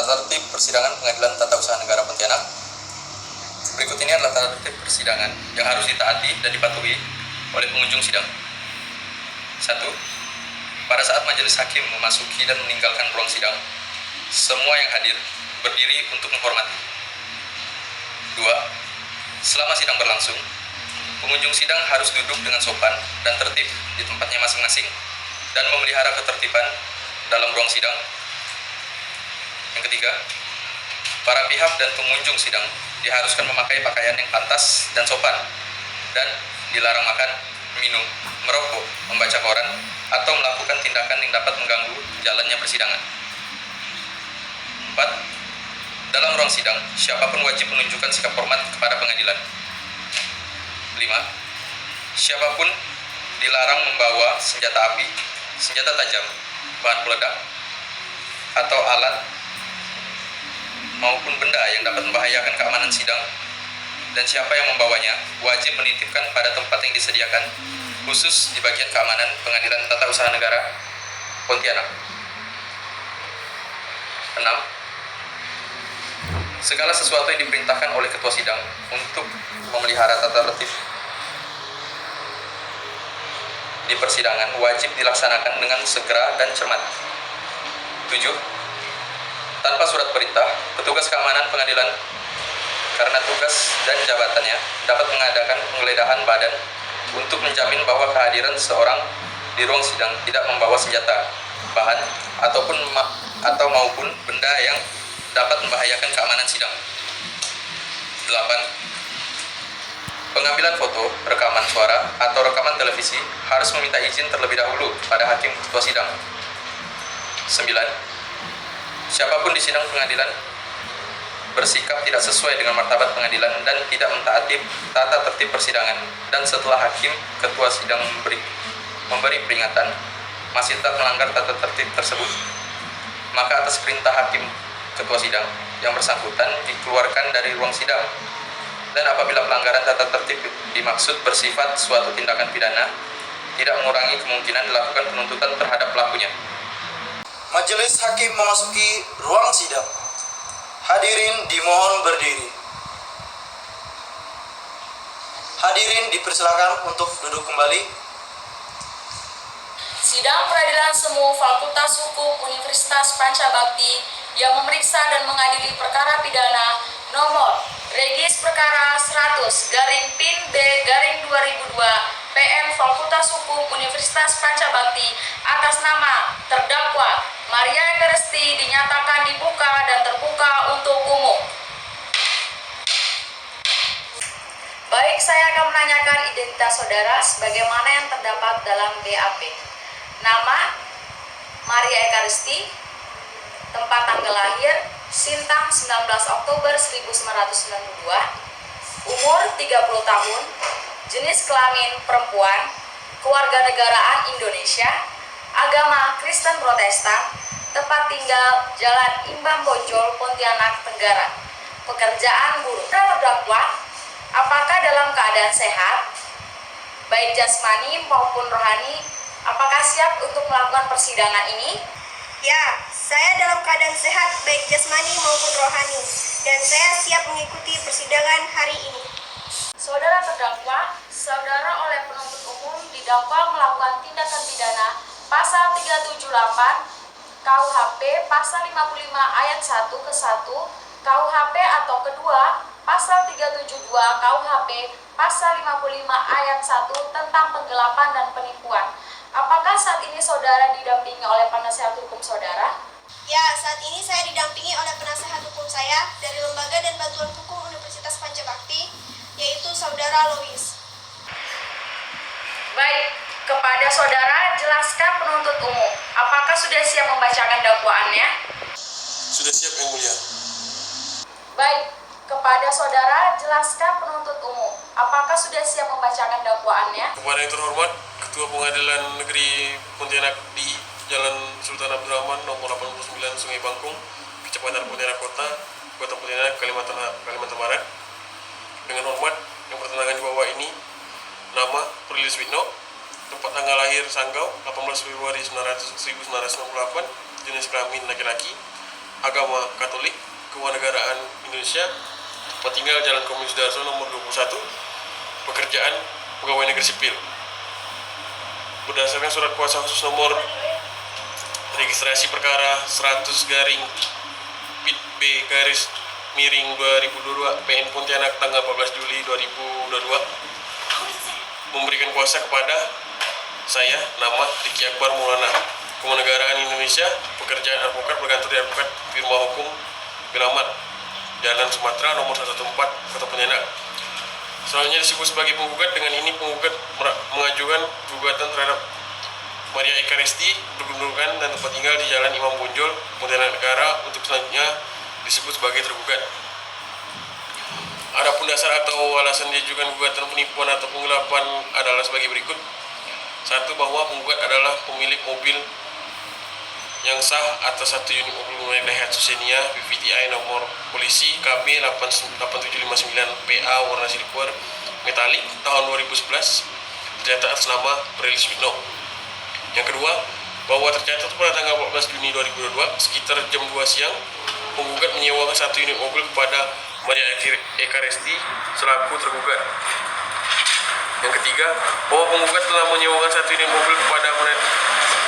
Tata tertib persidangan Pengadilan Tata Usaha Negara Pontianak. Berikut ini adalah tata tertib persidangan yang harus ditaati dan dipatuhi oleh pengunjung sidang. 1. Pada saat majelis hakim memasuki dan meninggalkan ruang sidang, semua yang hadir berdiri untuk menghormati. 2. Selama sidang berlangsung, pengunjung sidang harus duduk dengan sopan dan tertib di tempatnya masing-masing dan memelihara ketertiban dalam ruang sidang. Yang ketiga, para pihak dan pengunjung sidang diharuskan memakai pakaian yang pantas dan sopan dan dilarang makan, minum, merokok, membaca koran, atau melakukan tindakan yang dapat mengganggu jalannya persidangan. 4. Dalam ruang sidang, siapapun wajib menunjukkan sikap hormat kepada pengadilan. 5. Siapapun dilarang membawa senjata api, senjata tajam, bahan peledak, atau alat maupun benda yang dapat membahayakan keamanan sidang, dan siapa yang membawanya wajib menitipkan pada tempat yang disediakan khusus di bagian keamanan Pengadilan Tata Usaha Negara Pontianak. 6. Segala sesuatu yang diperintahkan oleh ketua sidang untuk memelihara tata tertib di persidangan wajib dilaksanakan dengan segera dan cermat. 7. Tanpa surat perintah, petugas keamanan pengadilan karena tugas dan jabatannya dapat mengadakan penggeledahan badan untuk menjamin bahwa kehadiran seseorang di ruang sidang tidak membawa senjata, bahan, atau maupun benda yang dapat membahayakan keamanan sidang. 8. Pengambilan foto, rekaman suara, atau rekaman televisi harus meminta izin terlebih dahulu pada hakim ketua sidang. 9. Siapapun di sidang pengadilan bersikap tidak sesuai dengan martabat pengadilan dan tidak mentaati tata tertib persidangan, dan setelah hakim ketua sidang memberi peringatan masih tetap melanggar tata tertib tersebut, maka atas perintah hakim ketua sidang yang bersangkutan dikeluarkan dari ruang sidang. Dan apabila pelanggaran tata tertib dimaksud bersifat suatu tindakan pidana, tidak mengurangi kemungkinan dilakukan penuntutan terhadap pelakunya. Majelis hakim memasuki ruang sidang. Hadirin dimohon berdiri. Hadirin dipersilakan untuk duduk kembali. Sidang Peradilan Semu Fakultas Hukum Universitas Pancabakti yang memeriksa dan mengadili perkara pidana nomor Regis Perkara 100/PIN-B/2002 PM Fakultas Hukum Universitas Pancabakti atas nama terdakwa Maria Eka Resti dinyatakan dibuka dan terbuka untuk umum. Baik, saya akan menanyakan identitas saudara sebagaimana yang terdapat dalam BAP. Nama Maria Eka Resti, tempat tanggal lahir Sintang 19 Oktober 1992, umur 30 tahun, jenis kelamin perempuan, kewarganegaraan Indonesia, agama Kristen Protestan, tempat tinggal Jalan Imbang Bonjol, Pontianak Tenggara, pekerjaan buruh. Terdakwa, apakah dalam keadaan sehat, baik jasmani maupun rohani, apakah siap untuk melakukan persidangan ini? Ya, saya dalam keadaan sehat baik jasmani maupun rohani, dan saya siap mengikuti persidangan hari ini. Saudara terdakwa, saudara oleh penuntut umum didakwa melakukan tindakan pidana Pasal 378 KUHP, Pasal 55 ayat 1 ke 1 KUHP atau kedua, Pasal 372 KUHP, Pasal 55 ayat 1 tentang penggelapan dan penipuan. Apakah saat ini saudara didampingi oleh penasihat hukum saudara? Ya, saat ini saya didampingi oleh penasehat hukum saya dari Lembaga dan Bantuan Hukum Universitas Pancabakti, yaitu Saudara Lois. Baik, kepada saudara jelaskan penuntut umum, apakah sudah siap membacakan dakwaannya? Sudah siap, Yang Mulia. Baik, kepada saudara jelaskan penuntut umum, apakah sudah siap membacakan dakwaannya? Kepada yang terhormat, Ketua Pengadilan Negeri Pontianak di Jalan Sultan Abdurrahman nomor 89 Sungai Bangkung, Kecamatan Pontianak Kota, Kota Pontianak, Kalimantan Barat. Dengan hormat, yang pertentangan di bawah ini, nama Prilis Witno, tempat tanggal lahir Sanggau 18 Februari 1998, jenis kelamin laki-laki, Agama Katolik, Kewarganegaraan Indonesia, tempat tinggal Jalan Komunis Darso nomor 21, pekerjaan pegawai negeri sipil. Berdasarkan surat kuasa khusus nomor registrasi perkara 100 garing pit B garis miring 2022 PN Pontianak tanggal 14 Juli 2022 memberikan kuasa kepada saya, nama Diki Akbar Maulana, Kewarganegaraan Indonesia, pekerjaan advokat, berkantor di advokat firma hukum Bilamat, Jalan Sumatera nomor 114, Kota Pontianak. Selanjutnya disebut sebagai penggugat. Dengan ini penggugat mengajukan gugatan terhadap Maria Eka Resti, berkependudukan dan tempat tinggal di Jalan Imam Bonjol, Pontianak Negara, untuk selanjutnya disebut sebagai tergugat. Adapun dasar atau alasan diajukan gugatan penipuan atau penggelapan adalah sebagai berikut. 1. Bahwa penggugat adalah pemilik mobil yang sah atas satu unit mobil merek Daihatsu Xenia VVTi nomor polisi KB 8759 PA warna silver metalik tahun 2011 tercatat atas nama Prelis Witno. Yang kedua, bahwa tercatat pada tanggal 14 Juni 2022 sekitar jam 2 siang penggugat menyewakan satu unit mobil kepada Maria Eka Resti selaku tergugat. Yang ketiga, bahwa penggugat telah menyewakan satu unit mobil kepada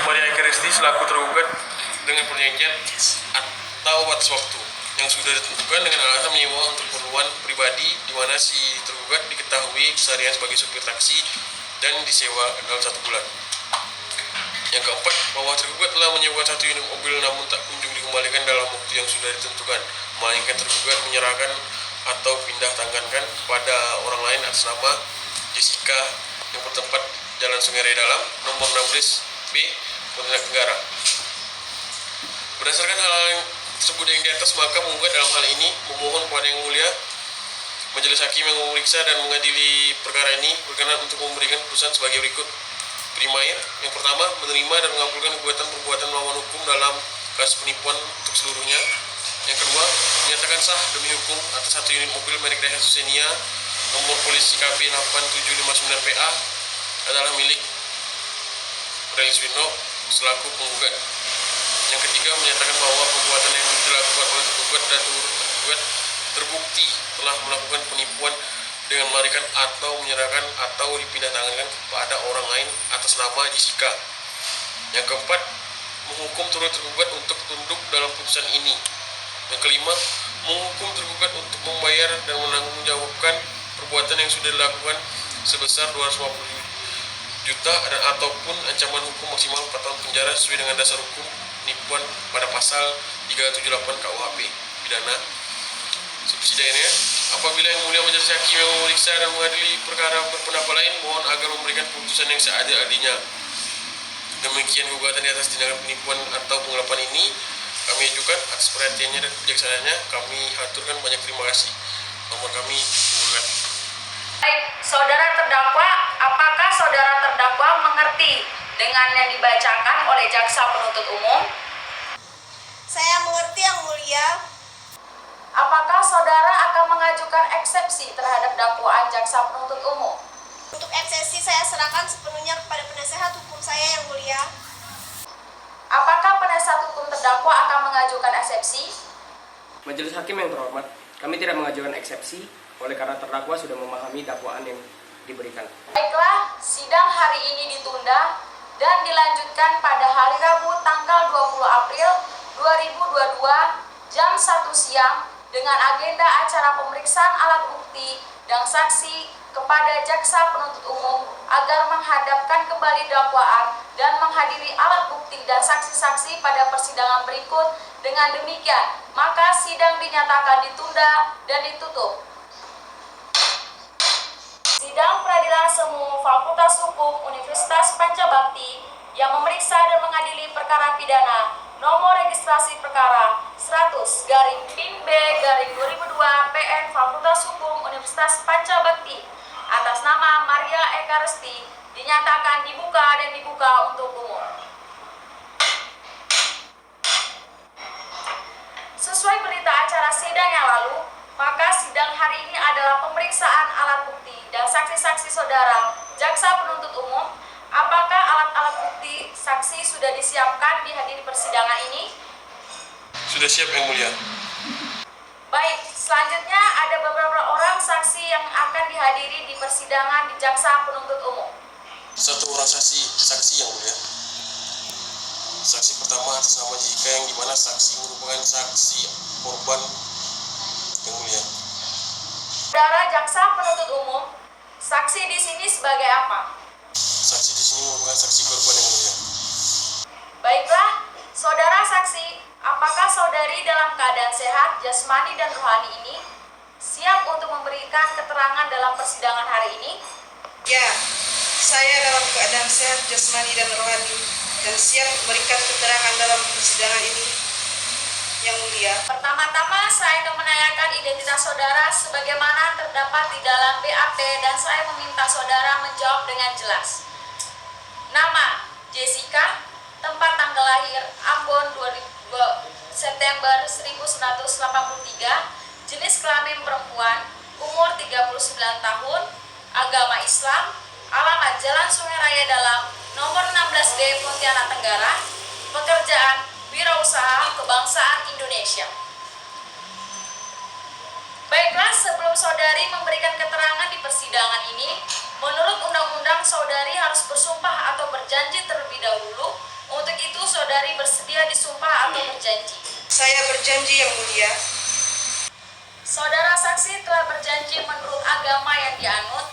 Maria Eka Resti selaku tergugat dengan perjanjian atau batas waktu yang sudah ditentukan dengan alasan menyewa untuk keperluan pribadi, di mana si tergugat diketahui keseharian sebagai supir taksi dan disewa dalam 1 bulan. Yang keempat, bahwa tergugat telah menyewa satu unit mobil namun tak kunjung dikembalikan dalam waktu yang sudah ditentukan, melainkan tergugat menyerahkan atau pindah tangankan kepada orang lain atas nama Jessica yang bertempat Jalan Sungai Raya Dalam nomor 16 B Pontianak Tenggara. Berdasarkan hal yang tersebut yang di atas, maka penggugat dalam hal ini memohon kepada Yang Mulia Majelis Hakim yang memeriksa dan mengadili perkara ini berkenan untuk memberikan putusan sebagai berikut. Primair, yang pertama, menerima dan mengabulkan gugatan perbuatan melawan hukum dalam kasus penipuan untuk seluruhnya. Yang kedua, menyatakan sah demi hukum atas satu unit mobil merek Daihatsu Xenia nomor polisi KB 8759 PA adalah milik Prelis Witno selaku penggugat. Yang ketiga, menyatakan bahwa perbuatan yang dilakukan oleh tergugat dan tergugat terbukti telah melakukan penipuan dengan melarikan atau menyerahkan atau dipindahtangankan kepada orang lain atas nama Jessica. Yang keempat, menghukum turut tergugat untuk tunduk dalam putusan ini. Yang kelima, menghukum tergugat untuk membayar dan menanggungjawabkan perbuatan yang sudah dilakukan sebesar 250 juta dan ataupun ancaman hukum maksimal 4 tahun penjara sesuai dengan dasar hukum penipuan pada pasal 378 KUHP pidana. Subsidiarnya, apabila Yang Mulia Majelis Hakim yang memeriksa dan mengadili perkara berpendapat lain, mohon agar memberikan putusan yang seadil-adilnya. Demikian gugatan di atas tindakan penipuan atau penggelapan ini kami ajukan. Atas perhatiannya dan kebijaksanaannya kami haturkan banyak terima kasih. Nomor kami penggugat. Baik, saudara terdakwa, apakah saudara terdakwa mengerti dengan yang dibacakan oleh jaksa penuntut umum? Saya mengerti, Yang Mulia. Apakah saudara akan mengajukan eksepsi terhadap dakwaan jaksa penuntut umum? Untuk eksepsi saya serahkan sepenuhnya kepada penasehat hukum saya, Yang Mulia. Apakah penasihat hukum terdakwa akan mengajukan eksepsi? Majelis Hakim yang terhormat, kami tidak mengajukan eksepsi oleh karena terdakwa sudah memahami dakwaan yang diberikan. Baiklah, sidang hari ini ditunda dan dilanjutkan pada hari Rabu tanggal 20 April 2022 jam 1 siang dengan agenda acara pemeriksaan alat bukti dan saksi kepada jaksa penuntut umum agar menghadapkan kembali dakwaan dan menghadiri alat bukti dan saksi-saksi pada persidangan berikut. Dengan demikian, maka sidang dinyatakan ditunda dan ditutup. Sidang Peradilan Semu Fakultas Hukum Universitas Pancabakti yang memeriksa dan mengadili perkara pidana nomor registrasi perkara 100-PIN-B-2002 PN Fakultas Hukum Universitas Pancabakti atas nama Maria Eka Resti dinyatakan dibuka dan dibuka untuk umum. Sesuai berita acara sidang yang lalu, maka sidang hari ini adalah pemeriksaan alat bukti dan saksi-saksi saudara jaksa penuntut umum. Apakah alat-alat bukti saksi sudah disiapkan di hadiri persidangan ini? Sudah siap Yang Mulia. Baik, selanjutnya ada beberapa orang saksi yang akan dihadiri di persidangan di Jaksa Penuntut Umum. 1 orang saksi Yang Mulia. Saksi pertama atas nama Jessica yang dimana saksi merupakan saksi korban Yang Mulia. Saudara Jaksa Penuntut Umum, saksi di sini sebagai apa? Saksi di sini merupakan saksi korban Yang Mulia. Baiklah, saudara saksi, apakah saudari dalam keadaan sehat, jasmani dan rohani ini siap untuk memberikan keterangan dalam persidangan hari ini? Ya, saya dalam keadaan sehat jasmani dan rohani dan siap memberikan keterangan dalam persidangan ini, Yang Mulia. Pertama-tama saya ingin menanyakan identitas saudara sebagaimana terdapat di dalam BAP dan saya meminta saudara menjawab dengan jelas. Nama, Jessica, tempat tanggal lahir, Ambon 22 September 1983, jenis kelamin perempuan, umur 39 tahun, agama Islam, alamat Jalan Sungai Raya Dalam, nomor 16D Pontianak Tenggara, pekerjaan wirausaha kebangsaan Indonesia. Baiklah, sebelum saudari memberikan keterangan di persidangan ini, menurut undang-undang saudari harus bersumpah atau berjanji terlebih dahulu. Untuk itu saudari bersedia disumpah atau berjanji? Saya berjanji, Yang Mulia. Saudara saksi telah berjanji menurut agama yang dianut.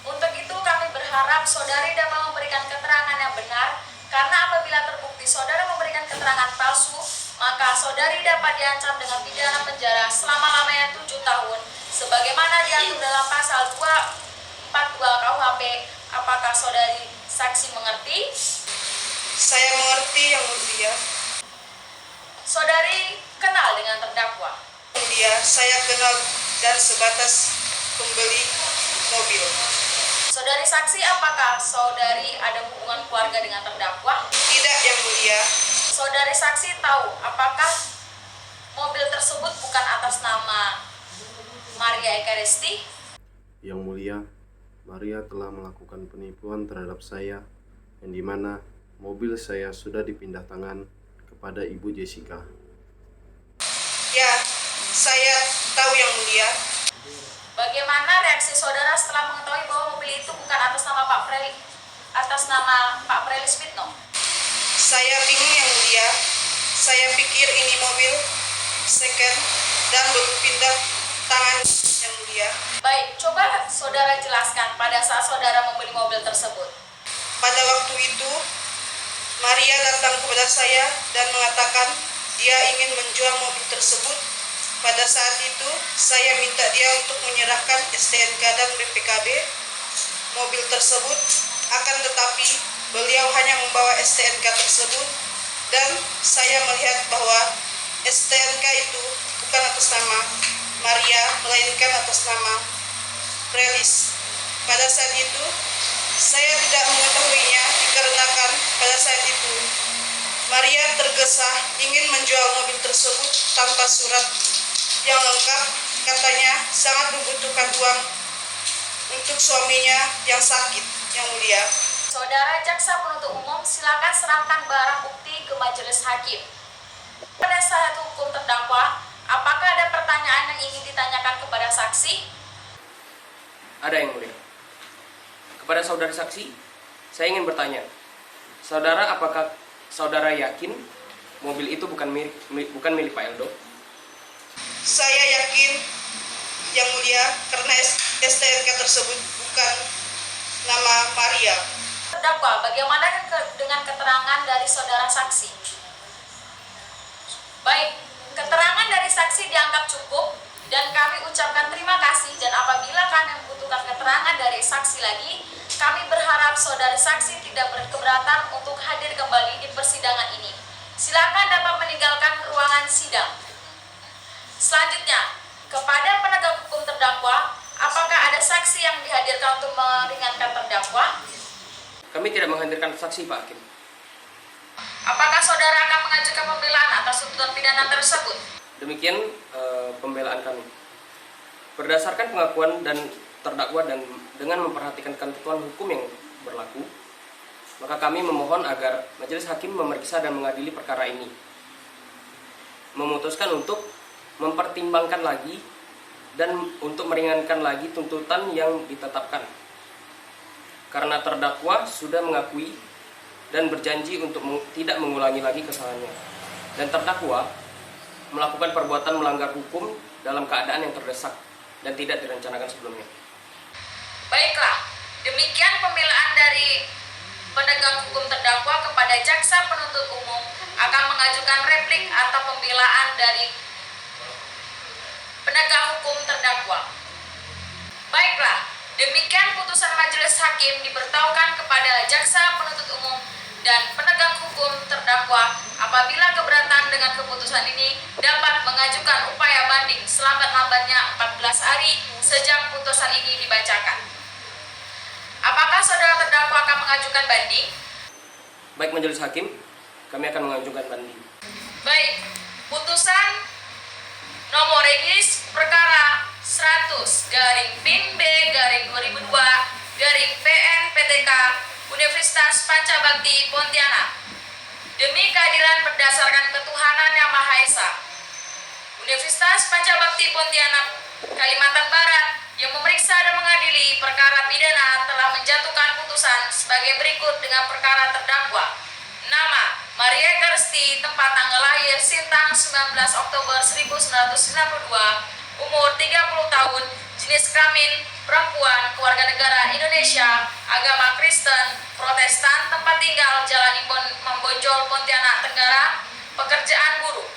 Untuk itu kami berharap saudari dapat memberikan keterangan yang benar, karena apabila terbukti saudara memberikan keterangan palsu, maka saudari dapat diancam dengan pidana penjara selama-lamanya 7 tahun, sebagaimana diatur dalam pasal 242 KUHP. Apakah saudari saksi mengerti? Saya mengerti, Yang Mulia. Saudari kenal dengan terdakwa? Yang Mulia, saya kenal dan sebatas pembeli mobil. Saudari saksi, apakah saudari ada hubungan keluarga dengan terdakwa? Tidak, Yang Mulia. Saudari saksi tahu apakah mobil tersebut bukan atas nama Maria Ekaresti? Yang Mulia, Maria telah melakukan penipuan terhadap saya, yang dimana mobil saya sudah dipindah tangan kepada Ibu Jessica. Ya, saya tahu, Yang Mulia. Bagaimana reaksi saudara setelah mengetahui bahwa mobil itu bukan atas nama Pak Prelis Fitno? Saya bingung, Yang Mulia. Saya pikir ini mobil second dan belum pindah tangan, Yang Mulia. Baik, coba saudara jelaskan pada saat saudara membeli mobil tersebut. Pada waktu itu, Maria datang kepada saya dan mengatakan dia ingin menjual mobil tersebut. Pada saat itu, saya minta dia untuk menyerahkan STNK dan BPKB mobil tersebut. Akan tetapi, beliau hanya membawa STNK tersebut dan saya melihat bahwa STNK itu bukan atas nama Maria, melainkan atas nama Prelis. Pada saat itu, saya tidak mengetahuinya dikarenakan pada saat itu Maria tergesa ingin menjual mobil tersebut tanpa surat yang lengkap. Katanya sangat membutuhkan uang untuk suaminya yang sakit, Yang Mulia. Saudara Jaksa Penuntut Umum, silakan serahkan barang bukti ke majelis hakim. Penasihat hukum terdakwa, apakah ada pertanyaan yang ingin ditanyakan kepada saksi? Ada, Yang Mulia. Kepada saudara saksi, saya ingin bertanya, saudara, apakah saudara yakin mobil itu bukan milik Pak Eldo? Saya yakin, Yang Mulia, karena STNK tersebut bukan nama Maria. Terdakwa, bagaimana dengan keterangan dari saudara saksi? Baik, keterangan dari saksi dianggap cukup dan kami ucapkan terima kasih, dan apabila kami membutuhkan keterangan dari saksi lagi, kami berharap saudara saksi tidak berkeberatan untuk hadir kembali di persidangan ini. Silakan dapat meninggalkan ruangan sidang. Selanjutnya, kepada penegak hukum terdakwa, apakah ada saksi yang dihadirkan untuk meringankan terdakwa? Kami tidak menghadirkan saksi, Pak Hakim. Apakah saudara akan mengajukan pembelaan atas tuntutan pidana tersebut? Demikian pembelaan kami. Berdasarkan pengakuan dan terdakwa dan dengan memperhatikan ketentuan hukum yang berlaku, maka kami memohon agar majelis hakim memeriksa dan mengadili perkara ini. memutuskan untuk mempertimbangkan lagi dan untuk meringankan lagi tuntutan yang ditetapkan. Karena terdakwa sudah mengakui dan berjanji untuk tidak mengulangi lagi kesalahannya. Dan terdakwa melakukan perbuatan melanggar hukum dalam keadaan yang terdesak dan tidak direncanakan sebelumnya. Baiklah, demikian pembelaan dari penegak hukum terdakwa kepada jaksa penuntut umum akan mengajukan replik atau pembelaan dari penegak hukum terdakwa. Baiklah, demikian putusan majelis hakim diberitahukan kepada jaksa penuntut umum dan penegak hukum terdakwa. Apabila keberatan dengan keputusan ini, dapat mengajukan upaya banding selambat-lambatnya 14 hari sejak putusan ini dibacakan. Apakah saudara terdakwa akan mengajukan banding? Baik majelis hakim, kami akan mengajukan banding. Baik, putusan nomor regis perkara 100/PIN/B/2002/PN/PTK Universitas Pancabakti Pontianak. Demi keadilan berdasarkan ketuhanan yang Maha Esa, Universitas Pancabakti Pontianak, Kalimantan Barat yang memeriksa dan mengadili perkara pidana telah menjatuhkan putusan sebagai berikut dengan perkara terdakwa. Nama: Maria Eka Resti, tempat tanggal lahir Sintang 19 Oktober 1992, umur 30 tahun, jenis kelamin perempuan, keluarga negara Indonesia, agama Kristen, Protestan, tempat tinggal Jalan Imbon Membonjol, Pontianak Tenggara, pekerjaan buruh.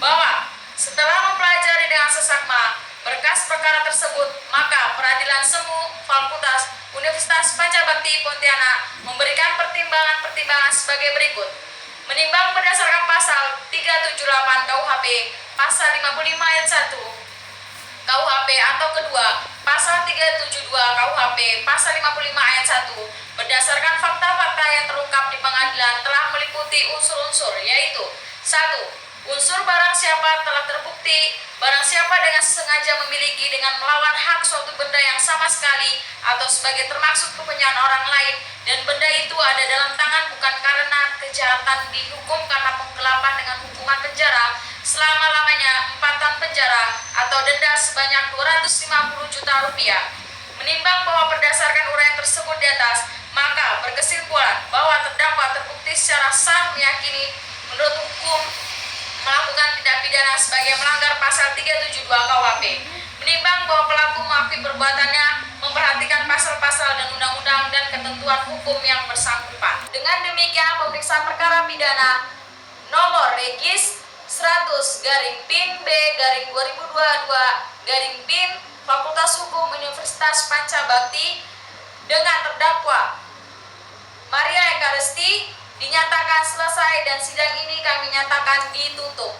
Bahwa setelah mempelajari dengan seksama berkas perkara tersebut, maka Peradilan Semu Fakultas Universitas Pancabakti Pontianak memberikan pertimbangan-pertimbangan sebagai berikut. Menimbang berdasarkan pasal 378 KUHP, pasal 55 ayat 1 KUHP atau kedua, pasal 372 KUHP, pasal 55 ayat 1, berdasarkan fakta-fakta yang terungkap di pengadilan telah meliputi unsur-unsur, yaitu 1. Unsur barang siapa telah terbukti, barang siapa dengan sengaja memiliki dengan melawan hak suatu benda yang sama sekali atau sebagai termaksud kepunyaan orang lain, dan benda itu ada dalam tangan bukan karena kejahatan dihukum karena penggelapan dengan hukuman penjara selama-lamanya 4 tahun penjara atau denda sebanyak 250 juta rupiah. Menimbang bahwa berdasarkan uraian tersebut di atas, maka berkesimpulan bahwa terdakwa terbukti secara sah meyakini menurut hukum melakukan tindak pidana sebagai melanggar pasal 372 KUHP. Menimbang bahwa pelaku mengakui perbuatannya, memperhatikan pasal-pasal dan undang-undang dan ketentuan hukum yang bersangkutan. Dengan demikian, pemeriksaan perkara pidana nomor regis 100/PIN/B/2022/PIN Fakultas Hukum Universitas Pancabakti dengan terdakwa Maria Eka Resti dinyatakan selesai dan sidang ini kami nyatakan ditutup.